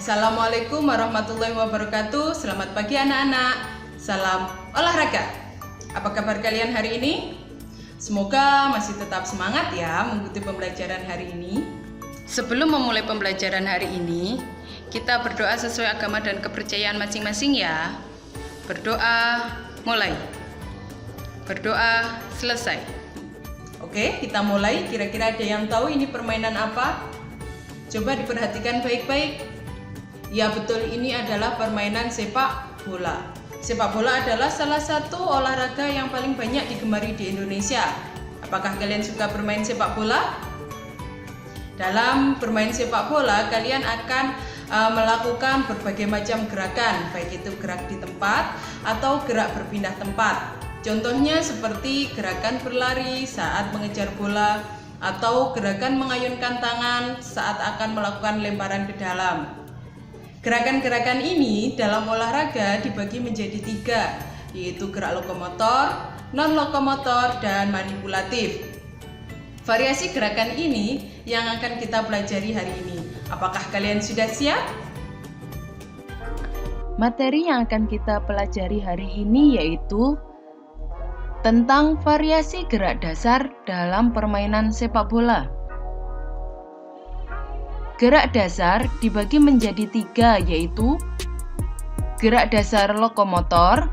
Assalamualaikum warahmatullahi wabarakatuh. Selamat pagi anak-anak. Salam olahraga. Apa kabar kalian hari ini? Semoga masih tetap semangat ya mengikuti pembelajaran hari ini. Sebelum memulai pembelajaran hari ini, kita berdoa sesuai agama dan kepercayaan masing-masing ya. Berdoa mulai. Berdoa selesai. Oke, kita mulai. Kira-kira ada yang tahu ini permainan apa? Coba diperhatikan baik-baik. Ya betul, ini adalah permainan sepak bola. Sepak bola adalah salah satu olahraga yang paling banyak digemari di Indonesia. Apakah kalian suka bermain sepak bola? Dalam bermain sepak bola, kalian akan melakukan berbagai macam gerakan, baik itu gerak di tempat atau gerak berpindah tempat. Contohnya seperti gerakan berlari saat mengejar bola atau gerakan mengayunkan tangan saat akan melakukan lemparan ke dalam. Gerakan-gerakan ini dalam olahraga dibagi menjadi 3, yaitu gerak lokomotor, non-lokomotor, dan manipulatif. Variasi gerakan ini yang akan kita pelajari hari ini. Apakah kalian sudah siap? Materi yang akan kita pelajari hari ini yaitu tentang variasi gerak dasar dalam permainan sepak bola. Gerak dasar dibagi menjadi 3, yaitu gerak dasar lokomotor,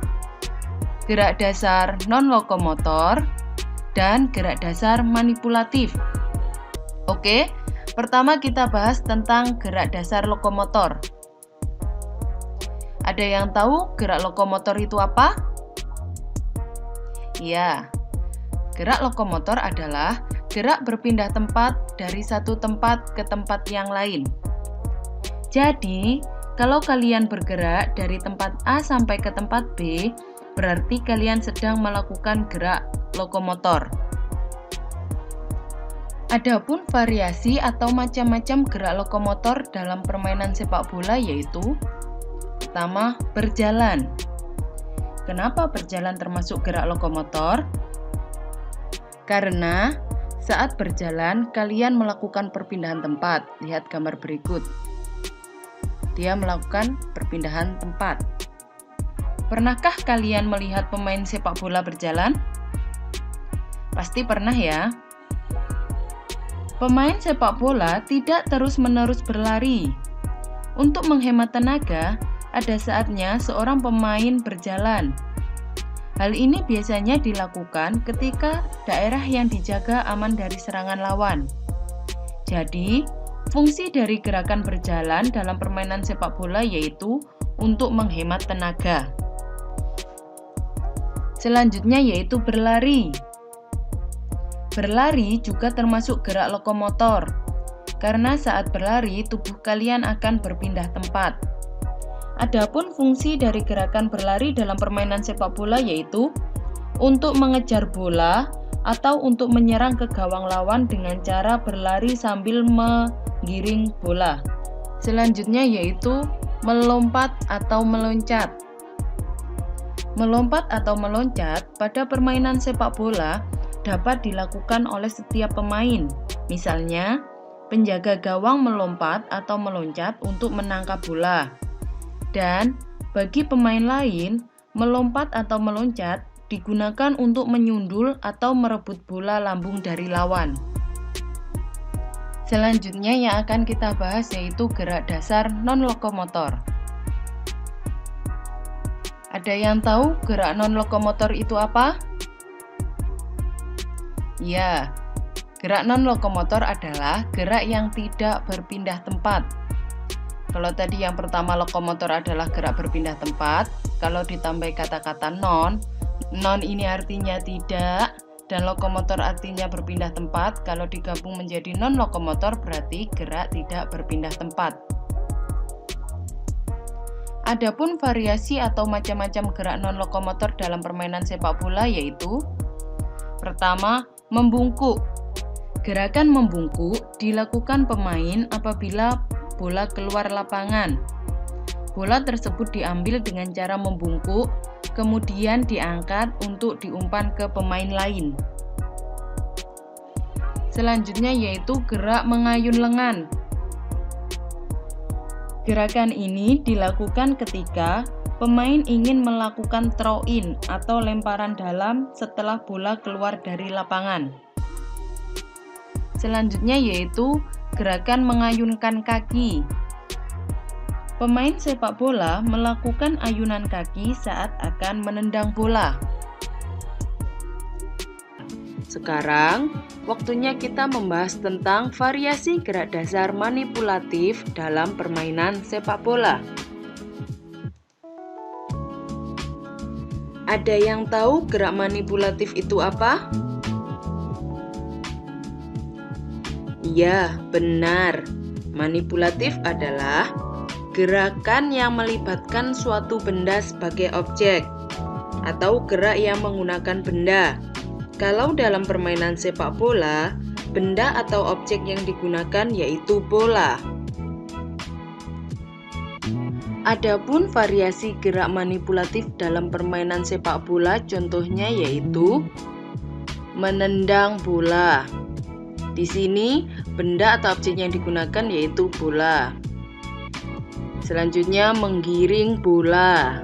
gerak dasar non-lokomotor, dan gerak dasar manipulatif. Oke, pertama kita bahas tentang gerak dasar lokomotor. Ada yang tahu gerak lokomotor itu apa? Ya, gerak lokomotor adalah gerak berpindah tempat dari satu tempat ke tempat yang lain. Jadi, kalau kalian bergerak dari tempat A sampai ke tempat B, berarti kalian sedang melakukan gerak lokomotor. Adapun variasi atau macam-macam gerak lokomotor dalam permainan sepak bola yaitu pertama, berjalan. Kenapa berjalan termasuk gerak lokomotor? Karena saat berjalan, kalian melakukan perpindahan tempat. Lihat gambar berikut. Dia melakukan perpindahan tempat. Pernahkah kalian melihat pemain sepak bola berjalan? Pasti pernah ya. Pemain sepak bola tidak terus-menerus berlari. Untuk menghemat tenaga, ada saatnya seorang pemain berjalan. Hal ini biasanya dilakukan ketika daerah yang dijaga aman dari serangan lawan. Jadi, fungsi dari gerakan berjalan dalam permainan sepak bola yaitu untuk menghemat tenaga. Selanjutnya yaitu berlari. Berlari juga termasuk gerak lokomotor, karena saat berlari tubuh kalian akan berpindah tempat. Adapun fungsi dari gerakan berlari dalam permainan sepak bola yaitu untuk mengejar bola atau untuk menyerang ke gawang lawan dengan cara berlari sambil menggiring bola. Selanjutnya yaitu melompat atau meloncat. Melompat atau meloncat pada permainan sepak bola dapat dilakukan oleh setiap pemain. Misalnya, penjaga gawang melompat atau meloncat untuk menangkap bola. Dan bagi pemain lain, melompat atau meloncat digunakan untuk menyundul atau merebut bola lambung dari lawan. Selanjutnya yang akan kita bahas yaitu gerak dasar non-lokomotor. Ada yang tahu gerak non-lokomotor itu apa? Ya, gerak non-lokomotor adalah gerak yang tidak berpindah tempat. Kalau tadi yang pertama lokomotor adalah gerak berpindah tempat, kalau ditambah kata-kata non ini artinya tidak, dan lokomotor artinya berpindah tempat. Kalau digabung menjadi non-lokomotor berarti gerak tidak berpindah tempat. Adapun variasi atau macam-macam gerak non-lokomotor dalam permainan sepak bola yaitu pertama, membungkuk. Gerakan membungkuk dilakukan pemain apabila bola keluar lapangan. Bola tersebut diambil dengan cara membungkuk, kemudian diangkat untuk diumpan ke pemain lain. Selanjutnya yaitu gerak mengayun lengan. Gerakan ini dilakukan ketika pemain ingin melakukan throw-in atau lemparan dalam setelah bola keluar dari lapangan. Selanjutnya yaitu gerakan mengayunkan kaki. Pemain sepak bola melakukan ayunan kaki saat akan menendang bola. Sekarang, waktunya kita membahas tentang variasi gerak dasar manipulatif dalam permainan sepak bola. Ada yang tahu gerak manipulatif itu apa? Ya, benar. Manipulatif adalah gerakan yang melibatkan suatu benda sebagai objek atau gerak yang menggunakan benda. Kalau dalam permainan sepak bola, benda atau objek yang digunakan yaitu bola. Adapun variasi gerak manipulatif dalam permainan sepak bola contohnya yaitu menendang bola. Di sini, benda atau objek yang digunakan yaitu bola. Selanjutnya menggiring bola.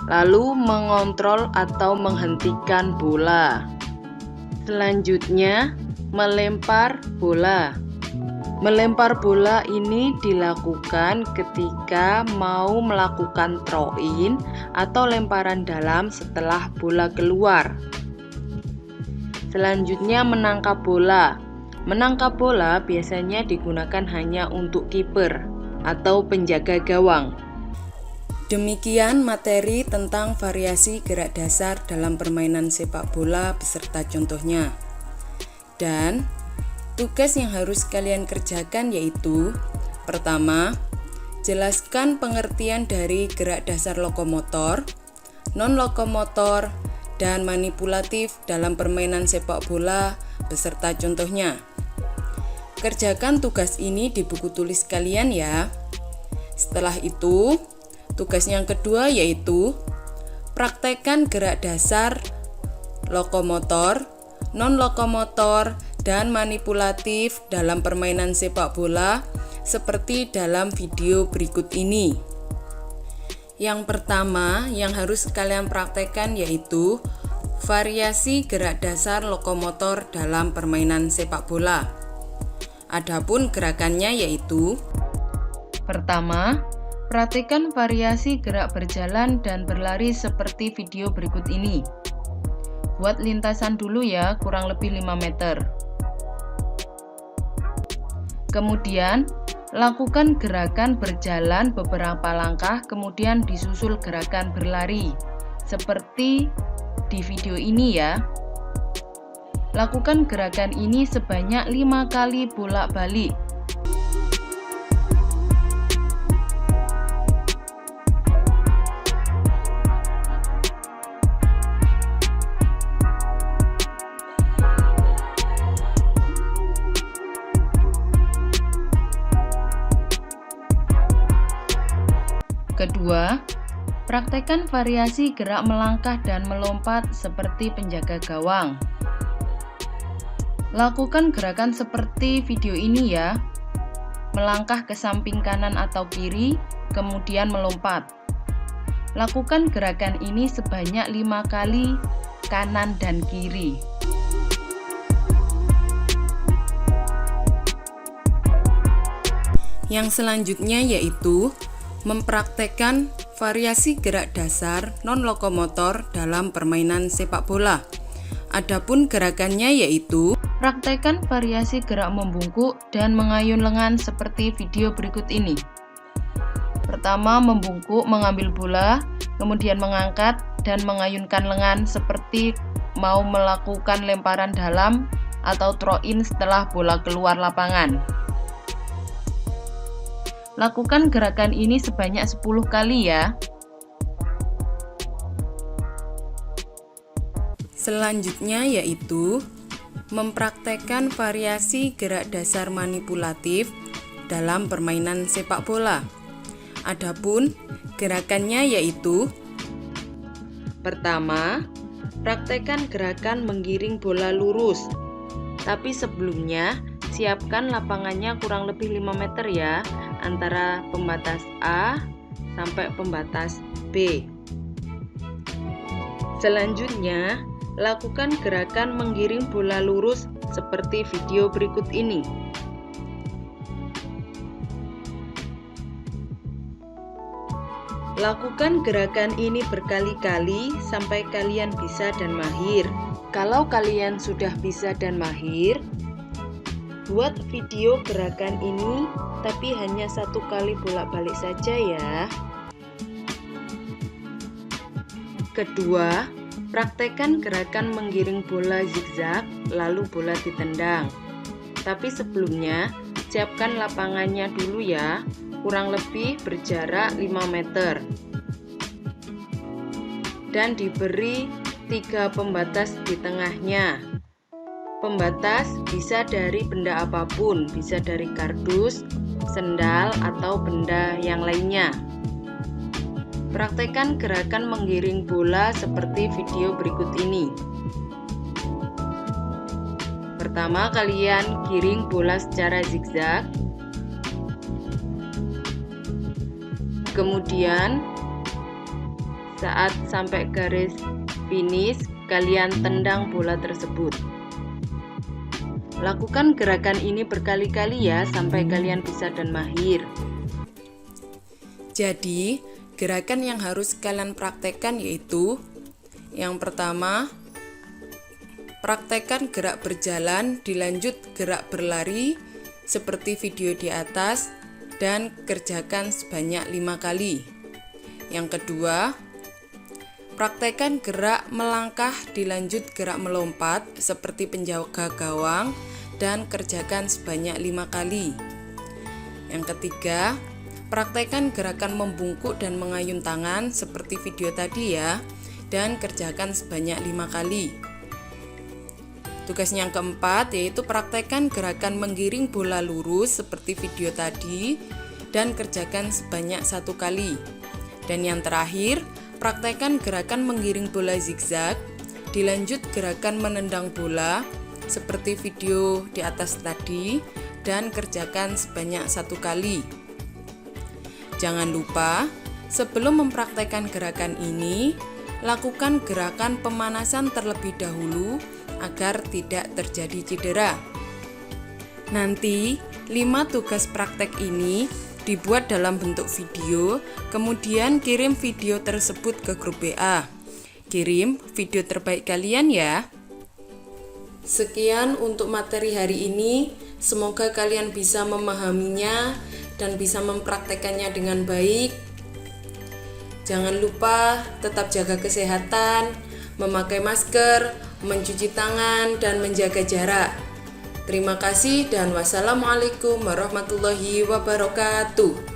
Lalu mengontrol atau menghentikan bola. Selanjutnya melempar bola. Melempar bola ini dilakukan ketika mau melakukan throw-in atau lemparan dalam setelah bola keluar. Selanjutnya menangkap bola. Menangkap bola biasanya digunakan hanya untuk kiper atau penjaga gawang. Demikian materi tentang variasi gerak dasar dalam permainan sepak bola beserta contohnya. Dan tugas yang harus kalian kerjakan yaitu: pertama, jelaskan pengertian dari gerak dasar lokomotor, non-lokomotor, dan manipulatif dalam permainan sepak bola beserta contohnya. Kerjakan tugas ini di buku tulis kalian ya. Setelah itu, tugas yang kedua yaitu praktekkan gerak dasar lokomotor, non-lokomotor, dan manipulatif dalam permainan sepak bola seperti dalam video berikut ini. Yang pertama yang harus kalian praktekkan yaitu variasi gerak dasar lokomotor dalam permainan sepak bola. Adapun gerakannya yaitu: pertama, perhatikan variasi gerak berjalan dan berlari seperti video berikut ini. Buat lintasan dulu ya, kurang lebih 5 meter. Kemudian, lakukan gerakan berjalan beberapa langkah, kemudian disusul gerakan berlari, seperti di video ini ya. Lakukan gerakan ini sebanyak 5 kali bolak-balik. Kedua, praktekkan variasi gerak melangkah dan melompat seperti penjaga gawang. Lakukan gerakan seperti video ini ya. Melangkah ke samping kanan atau kiri, kemudian melompat. Lakukan gerakan ini sebanyak 5 kali kanan dan kiri. Yang selanjutnya yaitu mempraktekkan variasi gerak dasar non-lokomotor dalam permainan sepak bola. Adapun gerakannya yaitu praktekkan variasi gerak membungkuk dan mengayun lengan seperti video berikut ini. Pertama, membungkuk mengambil bola, kemudian mengangkat dan mengayunkan lengan seperti mau melakukan lemparan dalam atau throw-in setelah bola keluar lapangan. Lakukan gerakan ini sebanyak 10 kali ya. Selanjutnya yaitu mempraktekkan variasi gerak dasar manipulatif dalam permainan sepak bola. Adapun gerakannya yaitu: pertama, praktekkan gerakan menggiring bola lurus. Tapi sebelumnya, siapkan lapangannya kurang lebih 5 meter ya, antara pembatas A sampai pembatas B. Selanjutnya, lakukan gerakan menggiring bola lurus seperti video berikut ini. Lakukan gerakan ini berkali-kali sampai kalian bisa dan mahir. Kalau kalian sudah bisa dan mahir, buat video gerakan ini tapi hanya 1 kali bolak-balik saja ya. Kedua, praktekkan gerakan menggiring bola zigzag lalu bola ditendang. Tapi sebelumnya, siapkan lapangannya dulu ya, kurang lebih berjarak 5 meter. Dan diberi 3 pembatas di tengahnya. Pembatas bisa dari benda apapun, bisa dari kardus, sendal, atau benda yang lainnya. Praktekkan gerakan menggiring bola seperti video berikut ini. Pertama, kalian giring bola secara zigzag. Kemudian, saat sampai garis finish, kalian tendang bola tersebut. Lakukan gerakan ini berkali-kali ya, sampai kalian bisa dan mahir. Jadi, gerakan yang harus kalian praktekkan yaitu yang pertama, praktekkan gerak berjalan dilanjut gerak berlari seperti video di atas dan kerjakan sebanyak 5 kali. Yang kedua, praktekkan gerak melangkah dilanjut gerak melompat seperti penjaga gawang dan kerjakan sebanyak 5 kali. Yang ketiga, praktekkan gerakan membungkuk dan mengayun tangan seperti video tadi ya, dan kerjakan sebanyak 5 kali. Tugas yang keempat yaitu praktekkan gerakan menggiring bola lurus seperti video tadi dan kerjakan sebanyak 1 kali. Dan yang terakhir, praktekkan gerakan menggiring bola zigzag dilanjut gerakan menendang bola seperti video di atas tadi dan kerjakan sebanyak 1 kali. Jangan lupa, sebelum mempraktekkan gerakan ini, lakukan gerakan pemanasan terlebih dahulu agar tidak terjadi cedera. Nanti, 5 tugas praktek ini dibuat dalam bentuk video, kemudian kirim video tersebut ke grup WA. Kirim video terbaik kalian ya. Sekian untuk materi hari ini, semoga kalian bisa memahaminya dan bisa mempraktekannya dengan baik. Jangan lupa tetap jaga kesehatan, memakai masker, mencuci tangan, dan menjaga jarak. Terima kasih dan wassalamualaikum warahmatullahi wabarakatuh.